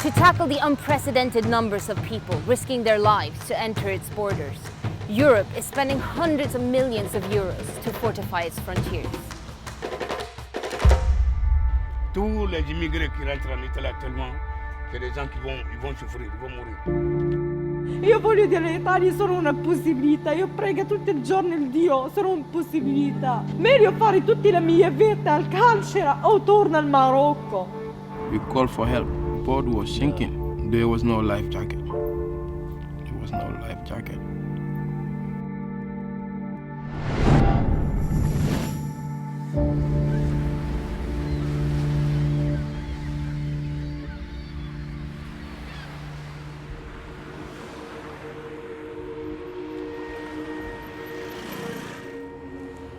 To tackle the unprecedented numbers of people risking their lives to enter its borders, Europe is spending hundreds of millions of euros to fortify its frontiers. Tous les immigrés qui rentrent en Italie actuellement, c'est des gens qui vont souffrir, ils vont mourir. Io voglio dire all'Italia sono una possibilità, io prego tutti i giorni il Dio, sono una possibilità. Meglio fare tutta la mia vita al carcere o torno al Marocco. We called for help. The boat was sinking. There was no life jacket. There was no life jacket.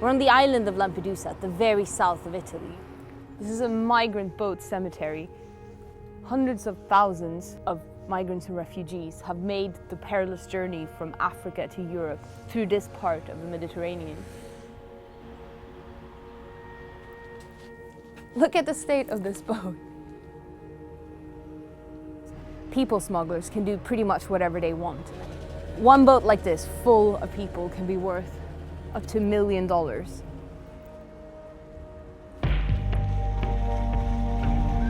We're on the island of Lampedusa, at the very south of Italy. This is a migrant boat cemetery. Hundreds of thousands of migrants and refugees have made the perilous journey from Africa to Europe through this part of the Mediterranean. Look at the state of this boat. People smugglers can do pretty much whatever they want. One boat like this, full of people, can be worth up to $1 million.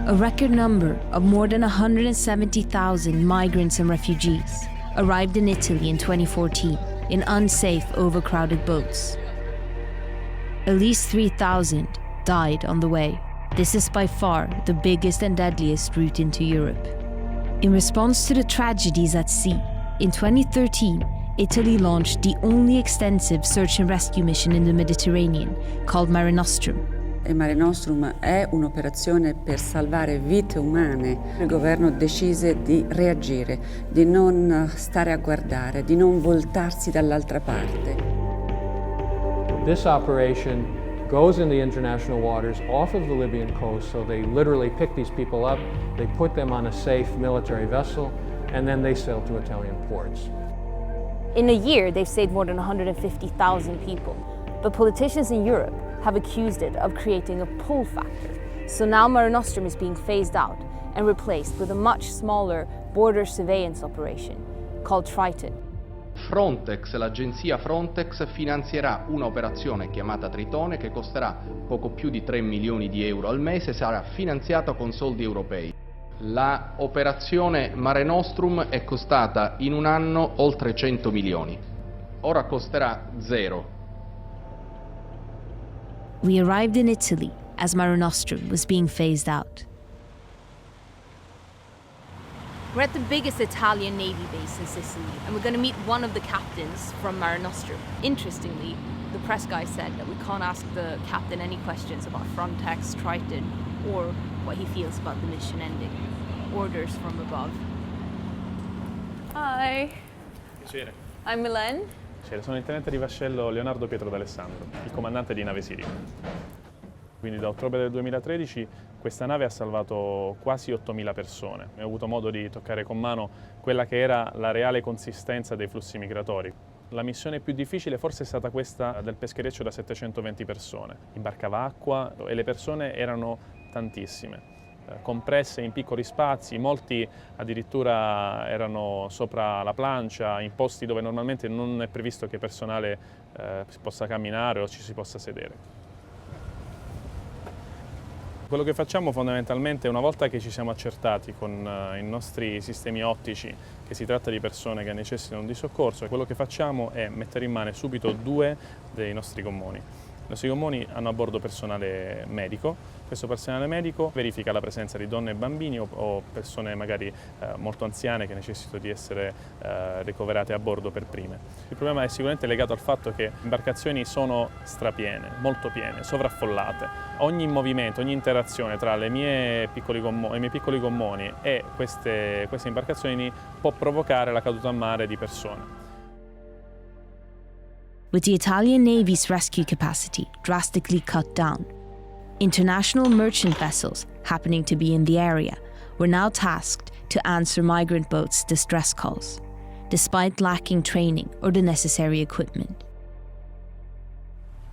A record number of more than 170,000 migrants and refugees arrived in Italy in 2014 in unsafe, overcrowded boats. At least 3,000 died on the way. This is by far the biggest and deadliest route into Europe. In response to the tragedies at sea, in 2013, Italy launched the only extensive search and rescue mission in the Mediterranean, called Mare Nostrum. E Mare Nostrum è un'operazione per salvare vite umane. Il governo decise di reagire, di non stare a guardare, di non voltarsi dall'altra parte. This operation goes in the international waters off of the Libyan coast, so they literally pick these people up, they put them on a safe military vessel, and then they sail to Italian ports. In a year, they've saved more than 150,000 people. But politicians in Europe have accused it of creating a pull factor. So now Mare Nostrum is being phased out and replaced with a much smaller border surveillance operation called Triton. Frontex, l'agenzia Frontex, finanzierà un'operazione chiamata Tritone che costerà poco più di 3 milioni di euro al mese e sarà finanziata con soldi europei. La operazione Mare Nostrum è costata in un anno oltre 100 milioni. Ora costerà 0. We arrived in Italy as Mare Nostrum was being phased out. We're at the biggest Italian Navy base in Sicily, and we're going to meet one of the captains from Mare Nostrum. Interestingly, the press guy said that we can't ask the captain any questions about Frontex, Triton, or what he feels about the mission ending. Orders from above. Hi. Piacere. I'm Milan. Sono il tenente di vascello Leonardo Pietro D'Alessandro, il comandante di nave Sirico. Quindi da ottobre del 2013 questa nave ha salvato quasi 8.000 persone. Ho avuto modo di toccare con mano quella che era la reale consistenza dei flussi migratori. La missione più difficile forse è stata questa del peschereccio da 720 persone. Imbarcava acqua e le persone erano tantissime, compresse in piccoli spazi, molti addirittura erano sopra la plancia, in posti dove normalmente non è previsto che il personale possa camminare o ci si possa sedere. Quello che facciamo fondamentalmente, una volta che ci siamo accertati con i nostri sistemi ottici che si tratta di persone che necessitano di soccorso, quello che facciamo è mettere in mano subito 2 dei nostri gommoni. I nostri gommoni hanno a bordo personale medico. Questo personale medico verifica la presenza di donne e bambini o persone magari molto anziane che necessitano di essere ricoverate a bordo per prime. Il problema è sicuramente legato al fatto che le imbarcazioni sono strapiene, molto piene, sovraffollate. Ogni movimento, ogni interazione tra i miei piccoli gommoni e queste imbarcazioni può provocare la caduta a mare di persone. With the Italian Navy's rescue capacity drastically cut down, international merchant vessels happening to be in the area were now tasked to answer migrant boats' distress calls, despite lacking training or the necessary equipment.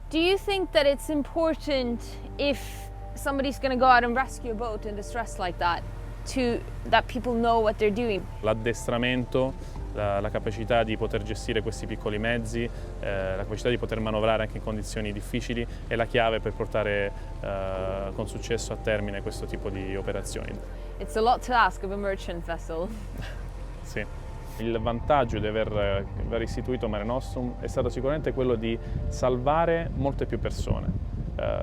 Do you think that it's important, if somebody's going to go out and rescue a boat in distress like that, that people know what they're doing. L'addestramento, la capacità di poter gestire questi piccoli mezzi, la capacità di poter manovrare anche in condizioni difficili è la chiave per portare con successo a termine questo tipo di operazioni. It's a lot to ask of a merchant vessel. Sì. Il vantaggio di aver istituito Mare Nostrum è stato sicuramente quello di salvare molte più persone.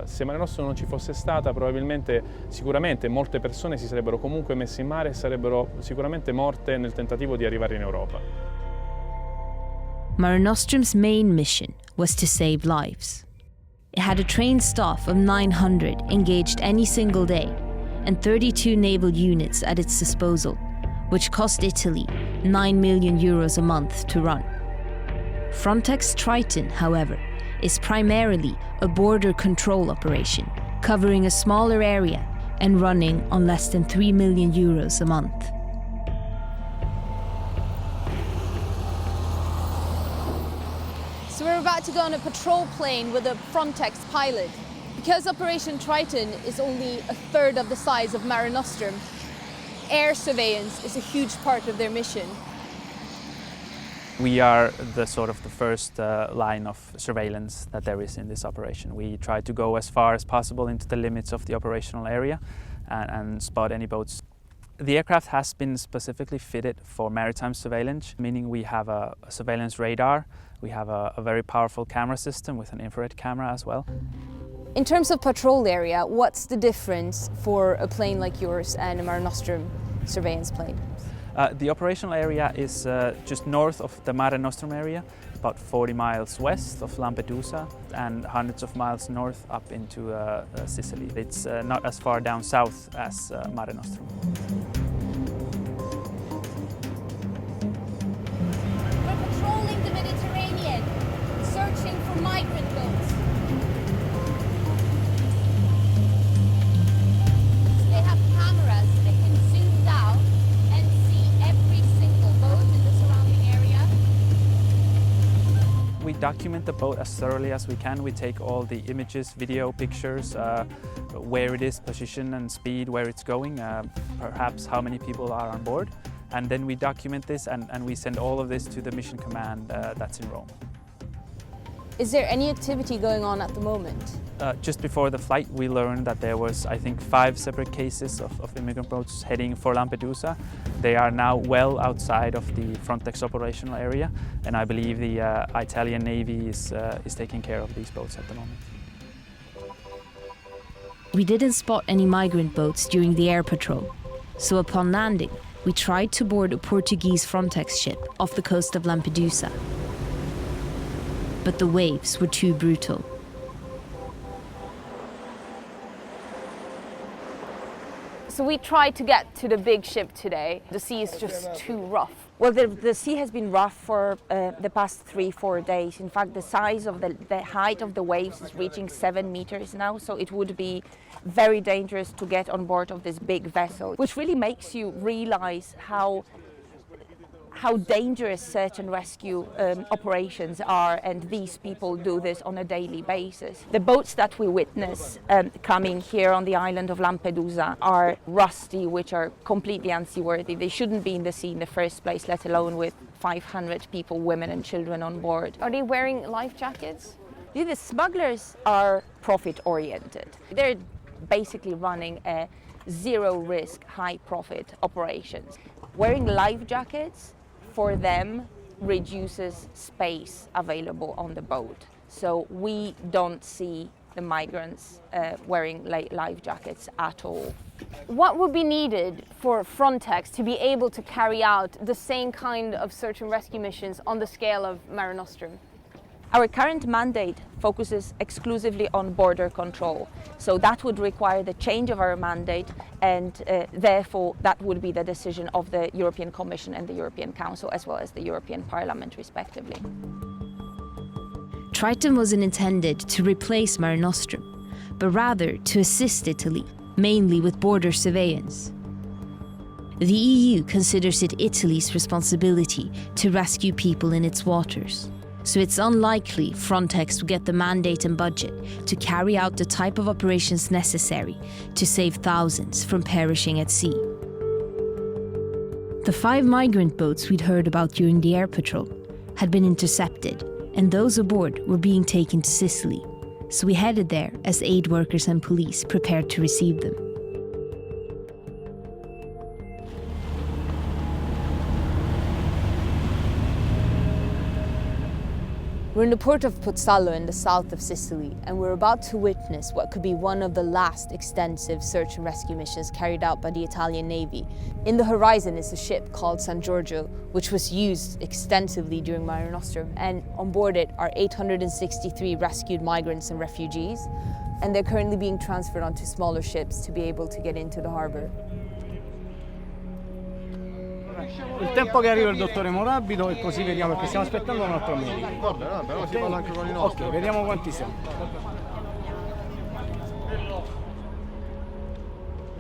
Se Mare Nostrum non ci fosse stata, sicuramente molte persone si sarebbero comunque messe in mare e sarebbero sicuramente morte nel tentativo di arrivare in Europa. Mare Nostrum's main mission was to save lives. It had a trained staff of 900 engaged any single day and 32 naval units at its disposal, which cost Italy €9 million a month to run. Frontex Triton, however, is primarily a border control operation, covering a smaller area and running on less than €3 million a month. So we're about to go on a patrol plane with a Frontex pilot. Because Operation Triton is only a third of the size of Mare Nostrum, air surveillance is a huge part of their mission. We are the first line of surveillance that there is in this operation. We try to go as far as possible into the limits of the operational area and spot any boats. The aircraft has been specifically fitted for maritime surveillance, meaning we have a surveillance radar, we have a very powerful camera system with an infrared camera as well. In terms of patrol area, what's the difference for a plane like yours and a Mare Nostrum surveillance plane? The operational area is just north of the Mare Nostrum area, about 40 miles west of Lampedusa and hundreds of miles north up into Sicily. It's not as far down south as Mare Nostrum. We're patrolling the Mediterranean, searching for migrant boats. They have cameras, they can zoom down and see every single boat in the surrounding area. We document the boat as thoroughly as we can. We take all the images, video, pictures, where it is, position and speed, where it's going, perhaps how many people are on board. And then we document this and we send all of this to the mission command that's in Rome. Is there any activity going on at the moment? Just before the flight, we learned that there was, I think, 5 separate cases of immigrant boats heading for Lampedusa. They are now well outside of the Frontex operational area, and I believe the Italian Navy is taking care of these boats at the moment. We didn't spot any migrant boats during the air patrol, so upon landing, we tried to board a Portuguese Frontex ship off the coast of Lampedusa. But the waves were too brutal. So we tried to get to the big ship today. The sea is just too rough. Well, the sea has been rough for the past 3-4 days. In fact, the size of the height of the waves is reaching 7 meters now, so it would be very dangerous to get on board of this big vessel, which really makes you realize how dangerous search and rescue operations are, and these people do this on a daily basis. The boats that we witness coming here on the island of Lampedusa are rusty, which are completely unseaworthy. They shouldn't be in the sea in the first place, let alone with 500 people, women and children on board. Are they wearing life jackets? The smugglers are profit-oriented. They're basically running a zero-risk, high-profit operations. Wearing life jackets for them reduces space available on the boat. So we don't see the migrants wearing life jackets at all. What would be needed for Frontex to be able to carry out the same kind of search and rescue missions on the scale of Mare Nostrum? Our current mandate focuses exclusively on border control, so that would require the change of our mandate, and therefore that would be the decision of the European Commission and the European Council, as well as the European Parliament, respectively. Triton wasn't intended to replace Mare Nostrum, but rather to assist Italy, mainly with border surveillance. The EU considers it Italy's responsibility to rescue people in its waters. So it's unlikely Frontex will get the mandate and budget to carry out the type of operations necessary to save thousands from perishing at sea. The 5 migrant boats we'd heard about during the air patrol had been intercepted, and those aboard were being taken to Sicily. So we headed there as aid workers and police prepared to receive them. We're in the port of Pozzallo in the south of Sicily, and we're about to witness what could be one of the last extensive search and rescue missions carried out by the Italian Navy. In the horizon is a ship called San Giorgio, which was used extensively during Mare Nostrum, and on board it are 863 rescued migrants and refugees, and they're currently being transferred onto smaller ships to be able to get into the harbor. Il tempo che arriva il dottore Morabito e così vediamo, perché stiamo aspettando un altro medico. Vabbè, no, però si parla anche con i nostri. Ok, vediamo quanti siamo.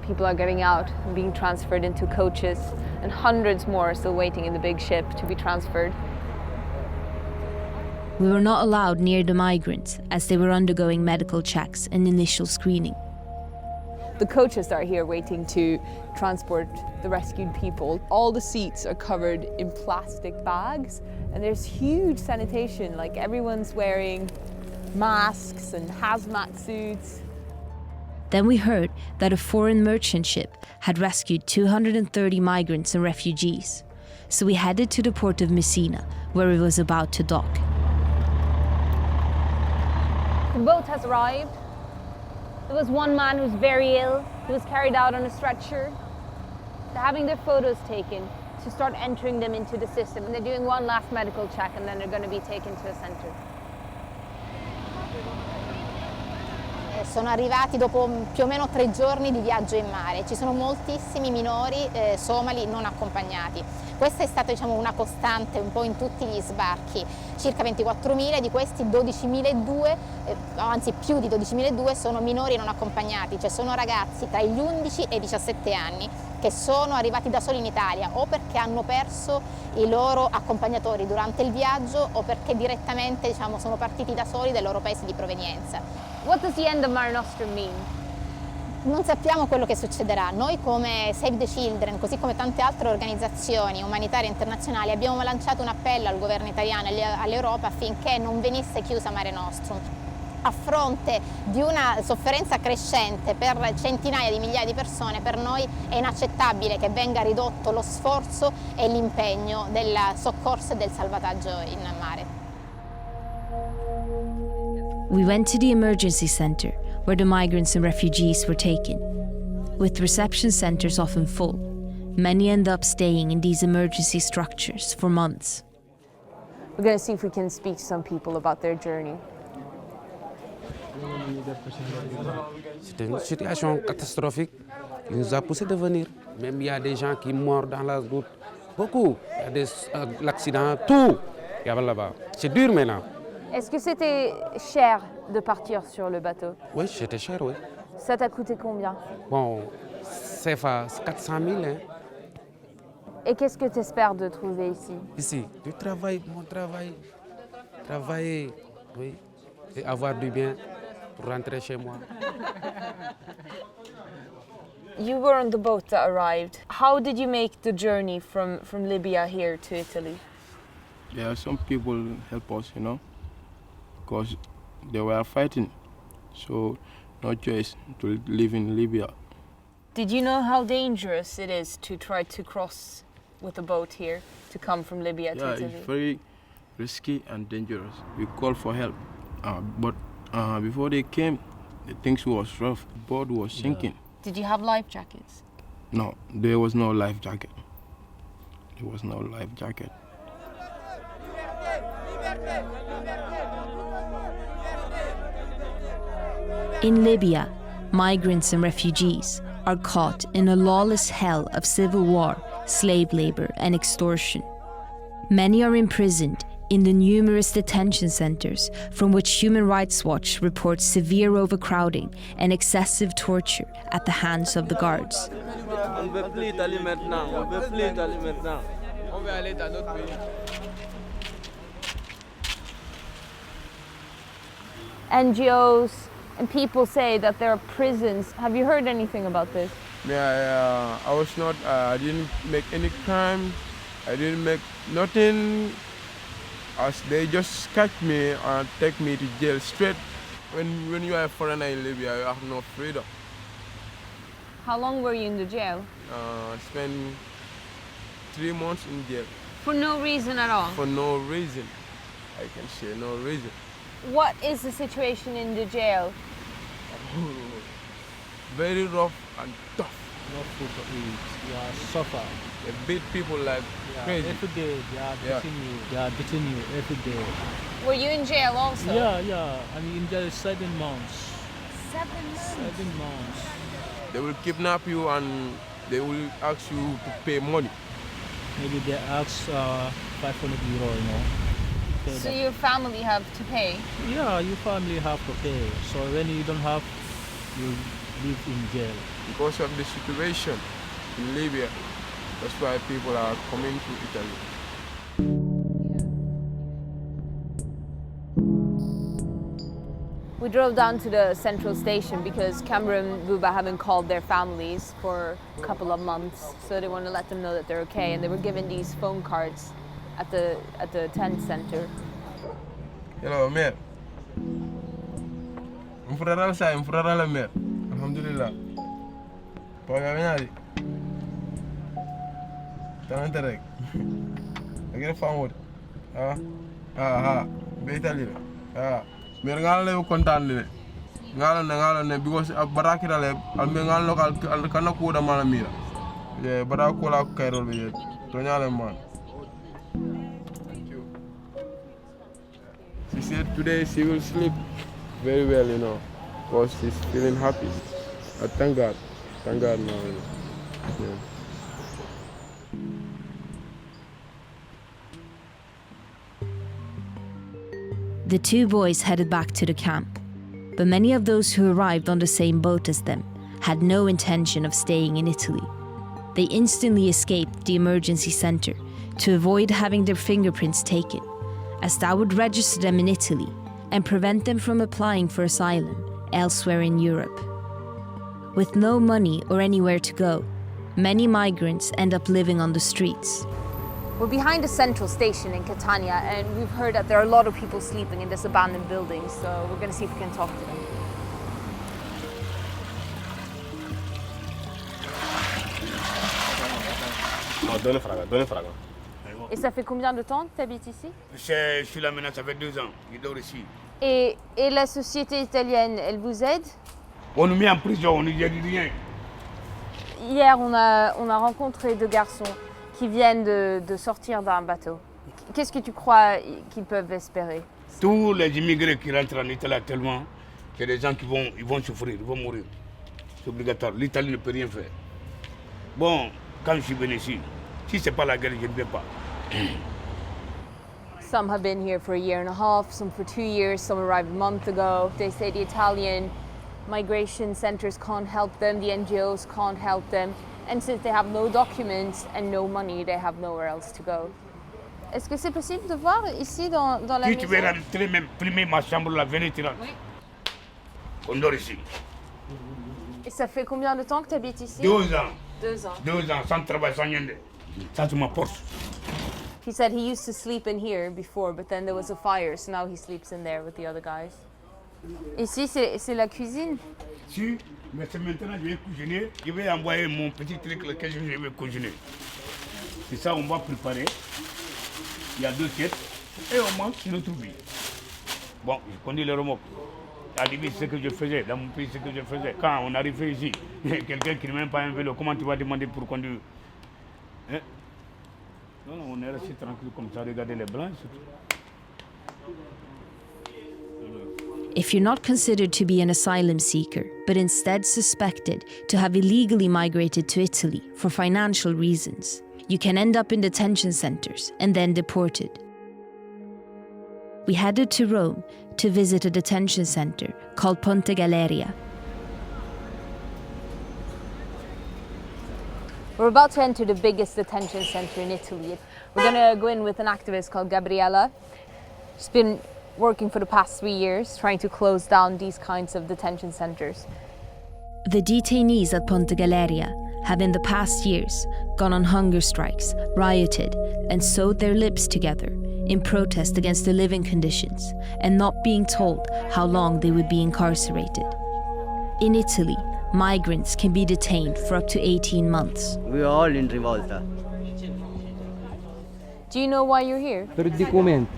People are getting out and being transferred into coaches, and hundreds more are still waiting in the big ship to be transferred. We were not allowed near the migrants as they were undergoing medical checks and initial screening. The coaches are here waiting to transport the rescued people. All the seats are covered in plastic bags, and there's huge sanitation, like everyone's wearing masks and hazmat suits. Then we heard that a foreign merchant ship had rescued 230 migrants and refugees. So we headed to the port of Messina, where it was about to dock. The boat has arrived. There was one man who was very ill. He was carried out on a stretcher. They're having their photos taken to start entering them into the system. And they're doing one last medical check, and then they're going to be taken to a center. Sono arrivati dopo più o meno 3 giorni di viaggio in mare. Ci sono moltissimi minori somali non accompagnati. Questa è stata, diciamo, una costante un po' in tutti gli sbarchi. Circa 24.000, di questi 12.200, anzi più di 12.200 sono minori non accompagnati, cioè sono ragazzi tra gli 11 e i 17 anni che sono arrivati da soli in Italia o perché hanno perso i loro accompagnatori durante il viaggio o perché direttamente, diciamo, sono partiti da soli dai loro paesi di provenienza. What does the end of Mare Nostrum mean? Non sappiamo quello che succederà. Noi come Save the Children, così come tante altre organizzazioni umanitarie internazionali, abbiamo lanciato un appello al governo italiano e all'Europa affinché non venisse chiusa Mare Nostrum. A fronte di una sofferenza crescente per centinaia di migliaia di persone, per noi è inaccettabile che venga ridotto lo sforzo e l'impegno del soccorso e del salvataggio in mare. We went to the emergency center, where the migrants and refugees were taken. With reception centers often full, many end up staying in these emergency structures for months. We're going to see if we can speak to some people about their journey. C'était une situation catastrophique qui nous a poussé de venir. Même il y a des gens qui meurent dans la route. Beaucoup. Il y a des accidents, tout. Il y a là-bas. C'est dur maintenant. Est-ce que c'était cher de partir sur le bateau? Oui, c'était cher, oui. Ça t'a coûté combien? Bon, c'est 400 000. Hein. Et qu'est-ce que tu espères de trouver ici? Ici, du travail, mon travail. Travailler, oui. Et avoir du bien pour rentrer chez moi. You were on the boat that arrived. How did you make the journey from Libya here to Italy? Yeah, some people help us, you know, because they were fighting, so no choice to live in Libya. Did you know how dangerous it is to try to cross with a boat here, to come from Libya to Italy? Yeah, it's very risky and dangerous. We called for help, but before they came, the things was rough. The boat was sinking. Did you have life jackets? No, there was no life jacket. There was no life jacket. In Libya, migrants and refugees are caught in a lawless hell of civil war, slave labor, and extortion. Many are imprisoned in the numerous detention centers from which Human Rights Watch reports severe overcrowding and excessive torture at the hands of the guards. NGOs and people say that there are prisons. Have you heard anything about this? I was not, I didn't make any crime. I didn't make nothing. As they just catch me and take me to jail straight. When you are a foreigner in Libya, you have no freedom. How long were you in the jail? I spent 3 months in jail. For no reason at all? For no reason. I can say no reason. What is the situation in the jail? Very rough and tough. No food to eat. You are suffer. They beat people like crazy. Every day they are beating you. They are beating you every day. Were you in jail also? Yeah. I'm in jail 7 months. 7 months? 7 months. They will kidnap you and they will ask you to pay money. Maybe they ask 500 euro, you know. So your family have to pay? Yeah, your family have to pay. So when you don't have, you live in jail. Because of the situation in Libya, that's why people are coming to Italy. We drove down to the central station because Cameron and Buba haven't called their families for a couple of months, so they want to let them know that they're okay, and they were given these phone cards at the tent center. Hello, Mer. Mfurara Mer. Alhamdulillah. Paga venari. Tanante rek. Agere famod. Beitali. Mer ngala le kontaan le. Ngala ne because barakira le alme ngala lokal kana ko da mala mira. Je barako la kairol be to nyale man. She said today she will sleep very well, you know, because she's feeling happy. Thank God now. Yeah. The two boys headed back to the camp, but many of those who arrived on the same boat as them had no intention of staying in Italy. They instantly escaped the emergency center to avoid having their fingerprints taken, as that would register them in Italy and prevent them from applying for asylum elsewhere in Europe. With no money or anywhere to go, many migrants end up living on the streets. We're behind the central station in Catania, and we've heard that there are a lot of people sleeping in this abandoned building, so we're going to see if we can talk to them. Donne fraga. Et ça fait combien de temps que tu habites ici? Je suis là maintenant, ça fait 2 ans. Je dors ici. Et la société italienne, elle vous aide? On nous met en prison, on nous dit rien. Hier, on a rencontré 2 garçons qui viennent de sortir d'un bateau. Qu'est-ce que tu crois qu'ils peuvent espérer? Tous les immigrés qui rentrent en Italie actuellement, c'est des gens qui vont souffrir, ils vont mourir. C'est obligatoire. L'Italie ne peut rien faire. Bon, quand je suis venu ici, si ce n'est pas la guerre, je ne vais pas. Some have been here for a year and a half, some for 2 years, some arrived a month ago. They say the Italian migration centers can't help them, the NGOs can't help them. And since they have no documents and no money, they have nowhere else to go. Est-ce que c'est possible de voir ici dans la maison? Si tu veux rentrer, même primer ma chambre, la venue, tu rentres. Oui. On dort ici. Et ça fait combien de temps que tu habites ici? 2 ans. 2 ans. 2 ans, sans travail, sans rien. Ça, c'est ma force. He said he used to sleep in here before, but then there was a fire, so now he sleeps in there with the other guys. Ici, c'est la cuisine? Si, mais c'est maintenant je vais cuisiner. Je vais envoyer mon petit truc lequel je vais cuisiner. C'est ça, on va préparer. Il y a 2 têtes et on mange sur notre vie. Bon, je connais le remorque. À début, c'est ce que je faisais. Dans mon pays, c'est ce que je faisais. Quand on arrivait ici, quelqu'un qui n'a même pas un vélo, comment tu vas demander pour conduire? Hein? Non, on est resté tranquille comme ça, regarder les blancs. If you're not considered to be an asylum seeker, but instead suspected to have illegally migrated to Italy for financial reasons, you can end up in detention centers and then deported. We headed to Rome to visit a detention center called Ponte Galeria. We're about to enter the biggest detention center in Italy. We're going to go in with an activist called Gabriella. She's been working for the past 3 years trying to close down these kinds of detention centers. The detainees at Ponte Galeria have in the past years gone on hunger strikes, rioted, and sewed their lips together in protest against the living conditions and not being told how long they would be incarcerated. In Italy, migrants can be detained for up to 18 months. We are all in revolta. Do you know why you're here? Per documenti,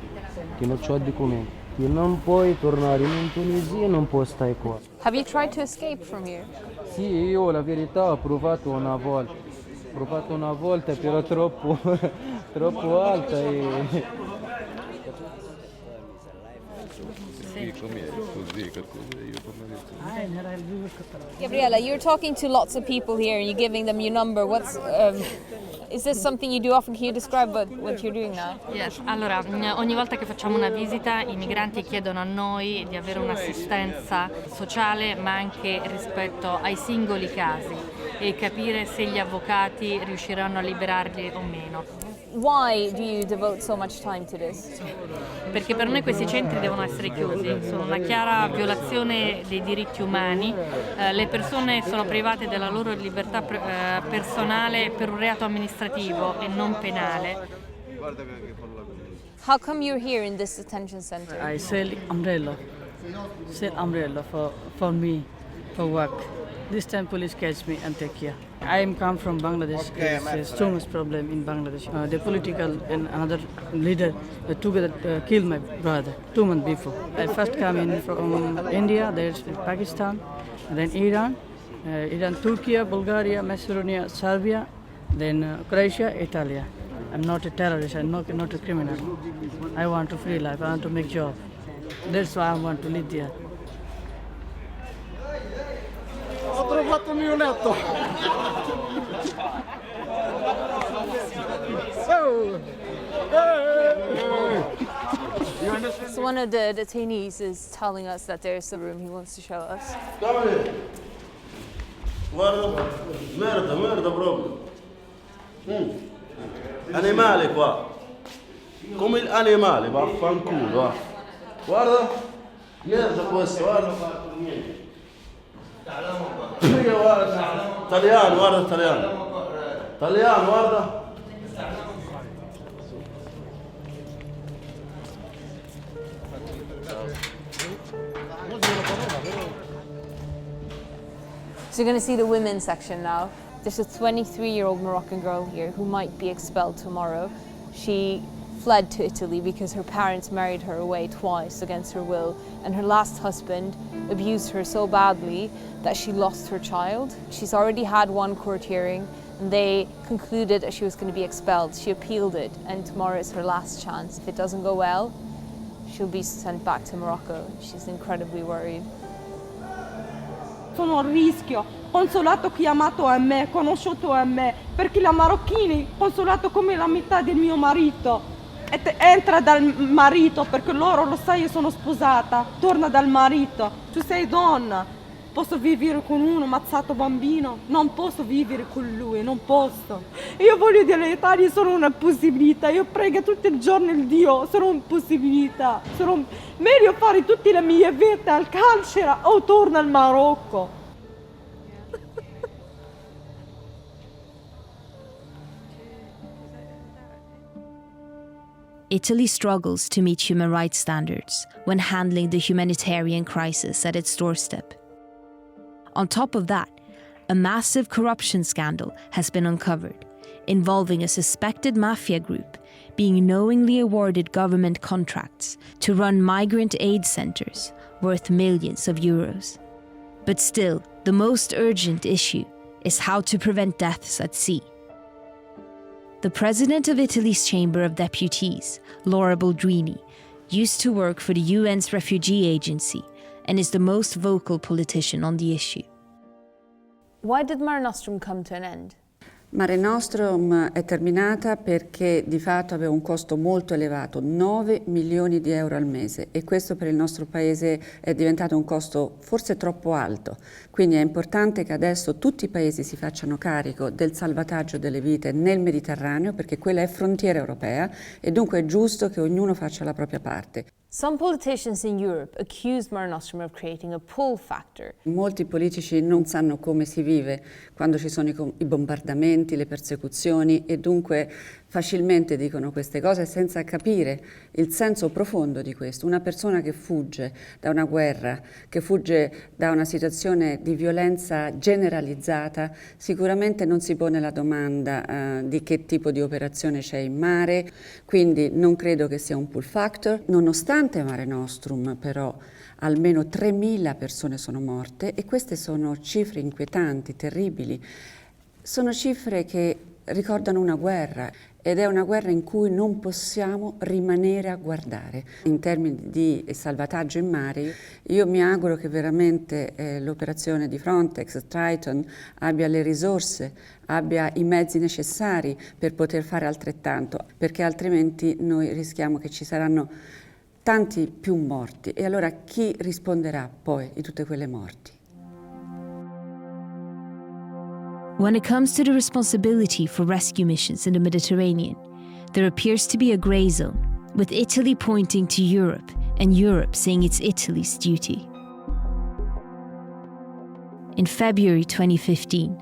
che non ho documenti. Che non puoi tornare in Tunisia e non puoi stare qua. Have you tried to escape from here? Sì, io la verità ho provato una volta, però troppo alta e... Gabriella, you're talking to lots of people here and you're giving them your number. Is this something you do often? Can you describe what you're doing now? Yes. Allora, ogni volta che facciamo una visita i migranti chiedono a noi di avere un'assistenza sociale ma anche rispetto ai singoli casi e capire se gli avvocati riusciranno a liberarli o meno. Why do you devote so much time to this? Perché per noi questi centri devono essere chiusi, sono una chiara violazione dei diritti umani, le persone sono private della loro libertà personale per un reato amministrativo e non penale. How come you're here in this detention center? I sell umbrella for me, for work. This time police catch me and take care. I am come from Bangladesh. There's so much problem in Bangladesh. The political and another leader together killed my brother 2 months before. I first come in from India, there's Pakistan, then Iran, Turkey, Bulgaria, Macedonia, Serbia, then Croatia, Italy. I'm not a terrorist, I'm not a criminal. I want a free life, I want to make job. That's why I want to live there. Ho trovato il mio letto! So one of the detainees is telling us that there's a room he wants to show us. Guarda, merda proprio. Animale qua. Come l'animale, vaffanculo, va. Guarda, merda questo, guarda. Italiano, guarda italiano. Italiano, guarda. So you're going to see the women's section now. There's a 23-year-old Moroccan girl here who might be expelled tomorrow. She fled to Italy because her parents married her away twice against her will, and her last husband abused her so badly that she lost her child. She's already had one court hearing and they concluded that she was going to be expelled. She appealed it and tomorrow is her last chance. If it doesn't go well, she'll be sent back to Morocco. She's incredibly worried. Sono a rischio, consolato chiamato a me, conosciuto a me, perché la marocchini, consolato come la metà del mio marito, entra dal marito, perché loro lo sai io sono sposata, torna dal marito, tu sei donna, posso vivere con uno ammazzato bambino, non posso vivere con lui, non posso. Io voglio dire, l'Italia sono una possibilità, io prego tutti i giorni il Dio, sono una possibilità, meglio fare tutte le mie vite al carcere o torno al Marocco. Italy struggles to meet human rights standards when handling the humanitarian crisis at its doorstep. On top of that, a massive corruption scandal has been uncovered, involving a suspected mafia group being knowingly awarded government contracts to run migrant aid centres worth millions of euros. But still, the most urgent issue is how to prevent deaths at sea. The president of Italy's Chamber of Deputies, Laura Boldrini, used to work for the UN's refugee agency and is the most vocal politician on the issue. Why did Mare Nostrum come to an end? Mare Nostrum è terminata perché di fatto aveva un costo molto elevato, 9 milioni di euro al mese, e questo per il nostro paese è diventato un costo forse troppo alto. Quindi è importante che adesso tutti i paesi si facciano carico del salvataggio delle vite nel Mediterraneo, perché quella è frontiera europea e dunque è giusto che ognuno faccia la propria parte. Some politicians in Europe accused Mare Nostrum of creating a pull factor. Molti politici non sanno come si vive quando ci sono i bombardamenti, le persecuzioni e dunque facilmente dicono queste cose senza capire il senso profondo di questo. Una persona che fugge da una guerra, che fugge da una situazione di violenza generalizzata, sicuramente non si pone la domanda di che tipo di operazione c'è in mare, quindi non credo che sia un pull factor. Nonostante Mare Nostrum, però, almeno 3.000 persone sono morte e queste sono cifre inquietanti, terribili. Sono cifre che ricordano una guerra ed è una guerra in cui non possiamo rimanere a guardare. In termini di salvataggio in mare, io mi auguro che veramente l'operazione di Frontex, Triton, abbia le risorse, abbia i mezzi necessari per poter fare altrettanto, perché altrimenti noi rischiamo che ci saranno tanti più morti. E allora chi risponderà poi di tutte quelle morti? When it comes to the responsibility for rescue missions in the Mediterranean, there appears to be a grey zone, with Italy pointing to Europe and Europe saying it's Italy's duty. In February 2015,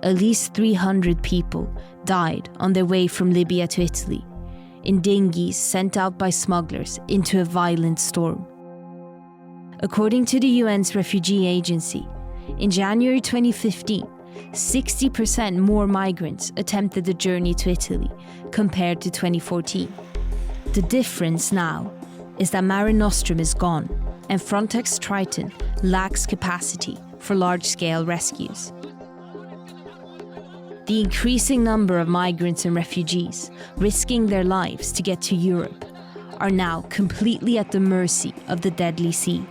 at least 300 people died on their way from Libya to Italy, in dinghies sent out by smugglers into a violent storm. According to the UN's refugee agency, in January 2015, 60% more migrants attempted the journey to Italy compared to 2014. The difference now is that Mare Nostrum is gone and Frontex Triton lacks capacity for large-scale rescues. The increasing number of migrants and refugees risking their lives to get to Europe are now completely at the mercy of the deadly sea.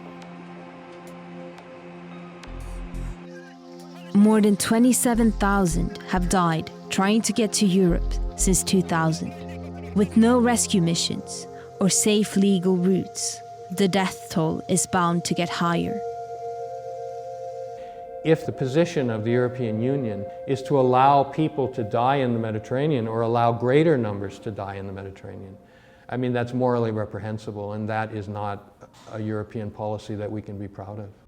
More than 27,000 have died trying to get to Europe since 2000. With no rescue missions or safe legal routes, the death toll is bound to get higher. If the position of the European Union is to allow people to die in the Mediterranean or allow greater numbers to die in the Mediterranean, I mean, that's morally reprehensible, and that is not a European policy that we can be proud of.